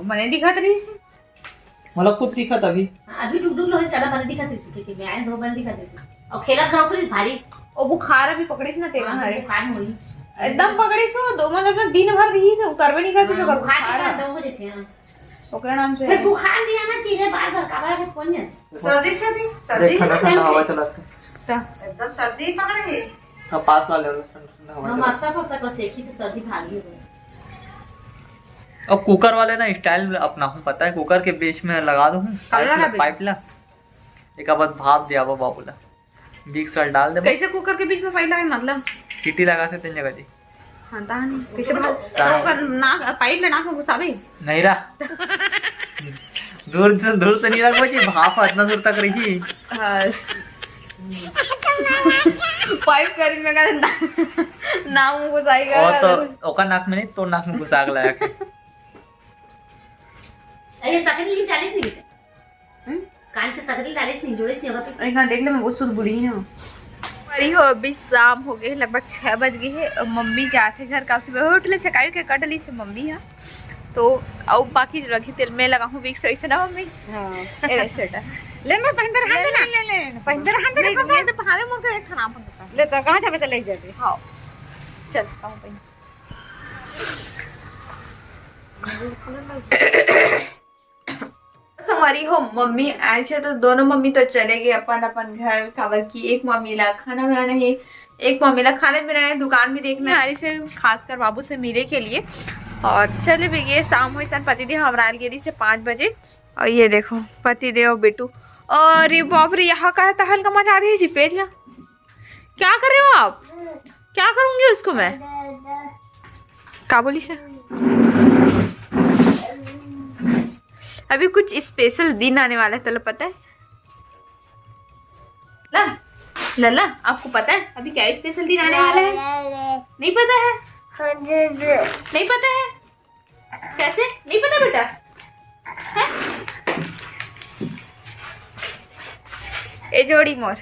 मैंने दिखा रही थी मला खुद दिखत अभी डुगडुग लो ज्यादा बने दिखत रही थी मैं दो बने दिखत रही और खेला था फिर भारी और बुखार अभी पकड़ी ना तेरा हरे बुखार में हुई एकदम पकड़ी सो दो मतलब दिन भर रही से करवे नहीं करती तो बुखार के दो बजे थे ओकरा नाम से फिर बुखार नहीं आना सीधे बाहर घर का बाहर कौन है सर्दी से थी सर्दी ठंडा ठंडा हवा चला एकदम सर्दी पकड़े है का पास ला ले ठंडा हवा हम आस्ता पास्ता को सेखी तो सर्दी भागी हो और कुकर वाले ना स्टाइल अपना हूँ पता है कुकर के बीच में लगा दूँ पाइप ला एक बाद भाप दिया वो बाबूला बिग सॉल्ट डाल दे कैसे कुकर के बीच में पाइप लगा मतलब सीटी लगा से तीन जगह जी हाँ कैसे कुकर नाक पाइप में नाक में घुसावे नहीं रहा दूर से नहीं रखो जी भाप इतना दूर तक रही पाइप करी में का नाम घुसाएगा और तो ओका नाक में नहीं तो नाक में घुसा के लाया के अरे सकरी की 40 नहीं बेटा कान के सकरी 40 नहीं जोड़े नहीं होगा तो अरे कहां देख ले मैं बहुत शुद्ध बुरी हूं अरे हो अभी शाम हो गए लगभग 6 बज गए है और मम्मी जाते घर काफी होटल से काट के कटली से मम्मी है तो और बाकी जो रखी तेल में लगा हूं वीक सही से ना मम्मी हां ए सेटा ले मैं पहिंदर हाथ ना ले पहिंदर हाथ नहीं तो भावे मुंह के खाना पड़ता ले तो कहां जाबे तो ले जाबे हां चल आओ भाई सवारी हो मम्मी आए थे तो दोनों मम्मी तो चले गए अपन अपन घर काबर की एक मम्मी ला खाना बनाना है एक मम्मी ला खाने बनाना दुकान भी देखना है से खासकर बाबू से मिले के लिए और चले भी गए शाम हुई सन पतिदेव हमारा गिरी से 5 बजे और ये देखो पतिदेव बेटू और ये बाप रे यहाँ का तहल का मजा आ रही है जी पेज ला क्या कर रहे हो आप क्या करूंगी उसको मैं क्या बोली सर अभी कुछ स्पेशल दिन आने वाला है तो पता है ला लला आपको पता है अभी क्या स्पेशल दिन आने वाला है नहीं पता है नहीं पता है कैसे नहीं पता बेटा है? ए जोड़ी मोर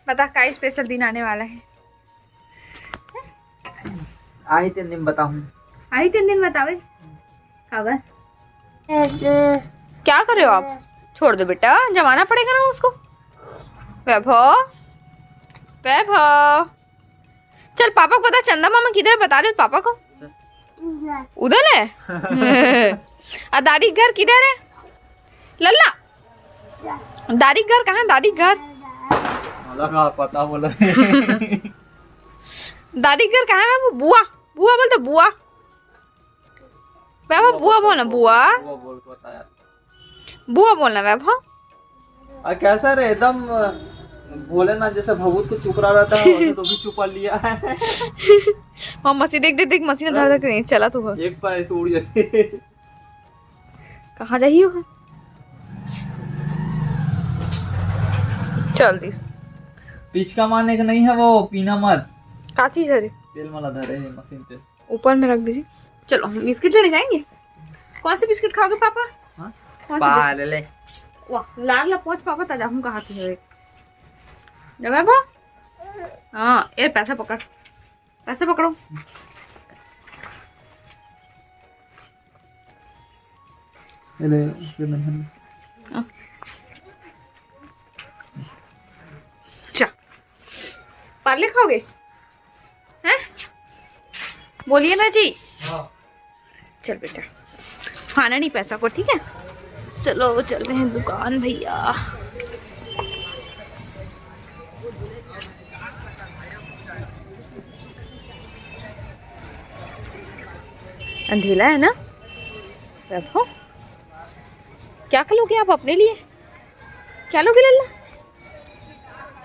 बता क्या स्पेशल दिन आने वाला है आई 3 दिन बताऊं आई 3 दिन बतावे खबर क्या कर रहे हो आप छोड़ दो बेटा जमाना पड़ेगा ना उसको वैभव वैभव चल पापा को पता चंदा मामा किधर बता दे पापा को उधर है और दादी घर किधर है लल्ला दादी घर कहाँ दादी घर पता बोला दादी घर कहाँ है वो बुआ बुआ बोलते बुआ वैभव बुआ बोलना बुआ बुआ बोलना वैभव कैसा रे एकदम बोले ना जैसे भभूत को चुप रहा रहता है वैसे तो भी चुपा लिया है हाँ मसी देख देख देख मसी ने धर धर नहीं चला तो एक पैर ऐसे उड़ जाती कहाँ जाही हो चल दिस पिचका मारने का नहीं है वो पीना मत का चीज है रे तेल वाला धरे है मशीन पे ऊपर में रख दीजिए चलो हम बिस्किट लेने जाएंगे कौन से बिस्किट खाओगे पापा हाँ ले ले वाह लाल ला पहुंच पापा ताजा हम कहा थे जब है हाँ ये पैसा पकड़ पैसे पकड़ो पार्ले खाओगे हैं बोलिए ना जी चल बेटा खाना नहीं पैसा को ठीक है चलो चल रहे हैं दुकान भैया अंधेला है ना रखो क्या लोगे आप अपने लिए क्या लोगे लल्ला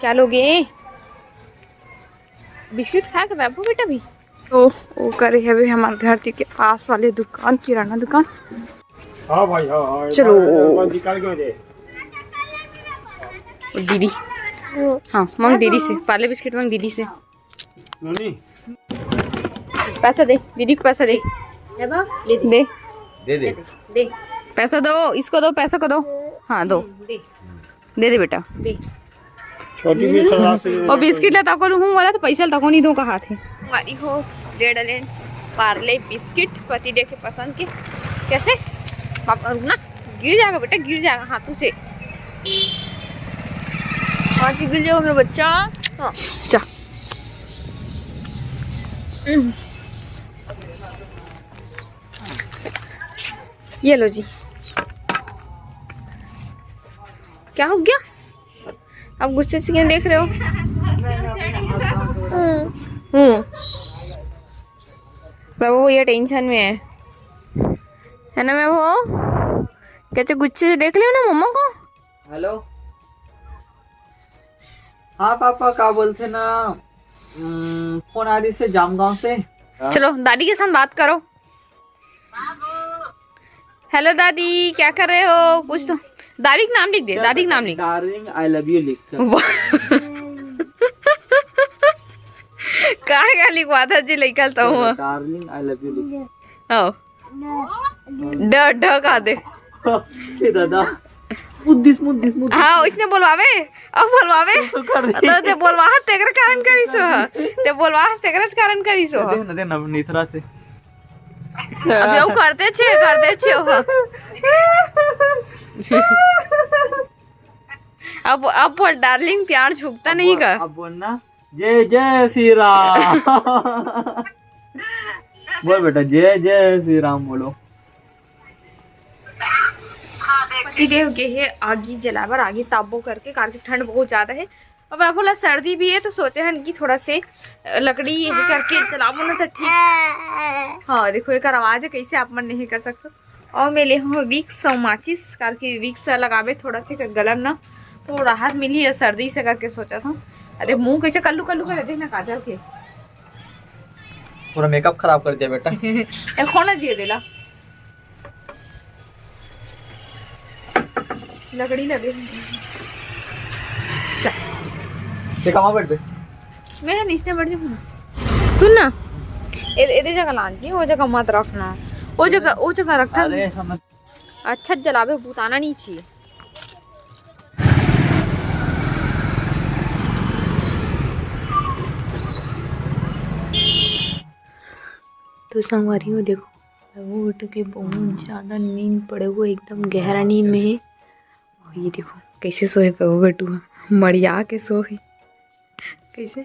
क्या लोगे बिस्किट खा के बैठो बेटा भी तो वो करे है भी हमारे घर के पास वाले दुकान किराना दुकान हाँ भाई हाँ चलो निकाल के दे दीदी हाँ मांग दीदी से पार्ले बिस्किट मांग दीदी से नोनी पैसा दे दीदी को पैसा दे दे दे दे पैसा दो इसको दो पैसा को दो हाँ दो दे बेटा छोटी भी और बिस्किट लेता को हूँ वाला तो पैसा लेता को नहीं दो कहा थे हमारी हो रेड एलेंट पार्ले बिस्किट पति देखे पसंद के कैसे पापा रुकना, गिर जाएगा बेटा, गिर जाएगा हाथों से। हाथ गिर जाओ मेरा बच्चा। हाँ, जा। ये लो जी। क्या हो गया? आप गुस्से से क्यों देख रहे हो? बाबू ये टेंशन में है ना? मैं वो कैसे गुस्से से देख लियो ना मम्मा को। हेलो, हाँ पापा क्या बोलते ना, फोन आ रही से जामगांव से। चलो दादी के साथ बात करो। हेलो दादी, क्या कर रहे हो? कुछ तो दादी का नाम लिख दे, दादी का नाम लिख। डार्लिंग आई लव यू लिख। क्या लिखवा था जी? निकलता हूँ। डार्लिंग आई लव यू लिख। आओ ड ड का दे। ए दादा, मुद्दिस मुद्दिस मुद्दिस। हाँ इसने बोलवावे, अब बोलवावे तो ते बोलवा तेकर कारण करी सो, ते बोलवा तेकर कारण करी सो। दे ना निथरा से। अबे वो करते छे हो। अब बोल डार्लिंग, प्यार झुकता नहीं का। अब बोलना जय जय श्री राम। बोल बेटा जय जय श्री राम बोलो। पतिदेव के है आगी जलावर, आगी ताबो करके, कार की ठंड बहुत ज्यादा है। अब आप बोला सर्दी भी है तो सोचे हैं कि थोड़ा से लकड़ी यही करके जलावो ना तो ठीक। हाँ देखो एक आवाज है कैसे आप मन नहीं कर सकते। और मैं ले हूँ विक्स और माचिस, करके विक्स लगावे थोड़ा से गलन ना तो राहत मिली है सर्दी से, करके सोचा था। अरे मुंह कैसे कल्लू कल्लू कर देना काजल के, पूरा मेकअप खराब कर दिया बेटा। खोना जिए देला लकड़ी लगे। ये कहाँ बैठ गए? मैं नीचे बैठ जाऊँ। सुन ना, इधर जगह लानी, वो जगह मत रखना, वो जगह रखना। अरे समझ। अच्छा जलावे भूताना नहीं चाहिए। तो संगवारी हो देखो, वो उठ के बहुत ज्यादा नींद पड़े हुए, एकदम गहरा नींद में है। और ये देखो कैसे सोए पे वो बेटुआ, मरिया के सोए कैसे।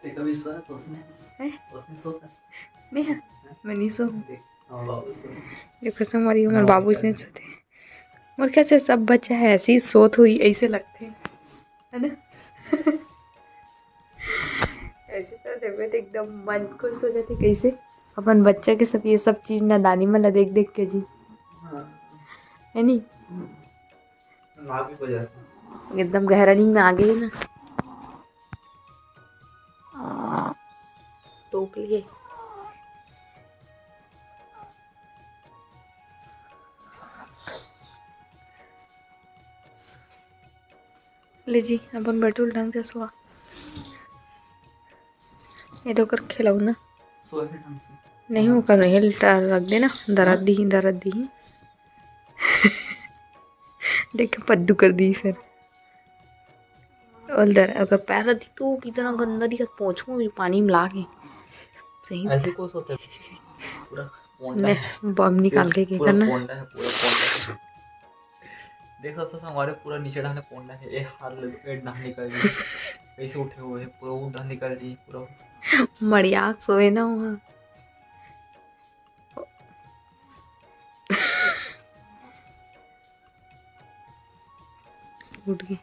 कभी सोया तो उसने सोता। मैं नहीं सो। देखो संगवारी हमारे बाबू इसने सोते, और कैसे सब बच्चा है ऐसी सोत हुई ऐसे लगते है ना। ऐसे तो देखो तो एकदम मन खुश हो जाते कैसे अपन बच्चा के सब ये सब चीज ना दानी मला देख देख के जी, है नी एकदम गहरा नींद में आ गई ना। तोप लिए ले जी, अपन बैठो ढंग से सोआ। ये तो कर खिलाओ ना, सोए ढंग से नहीं होकर नहीं रख देना, दर्द दी देख पद्दू कर दी फिर। और अगर पैर दी तो कितना गंदा दिखा, पोंछूं भी पानी मिला के सही। ऐसे को सोता है पूरा पोंडा है। बम निकाल के क्या करना। पोंडा है पूरा पोंडा है। देखो तो हमारे पूरा नीचे ढाने पोंडा है। एक हाथ ले पेट ना निकल जी, कैसे उठे हुए हैं पूरा उठा निकल जी पूरा। मड़ियाक सोए ना वहाँ। उठ गए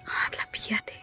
हाथ लपिया थे।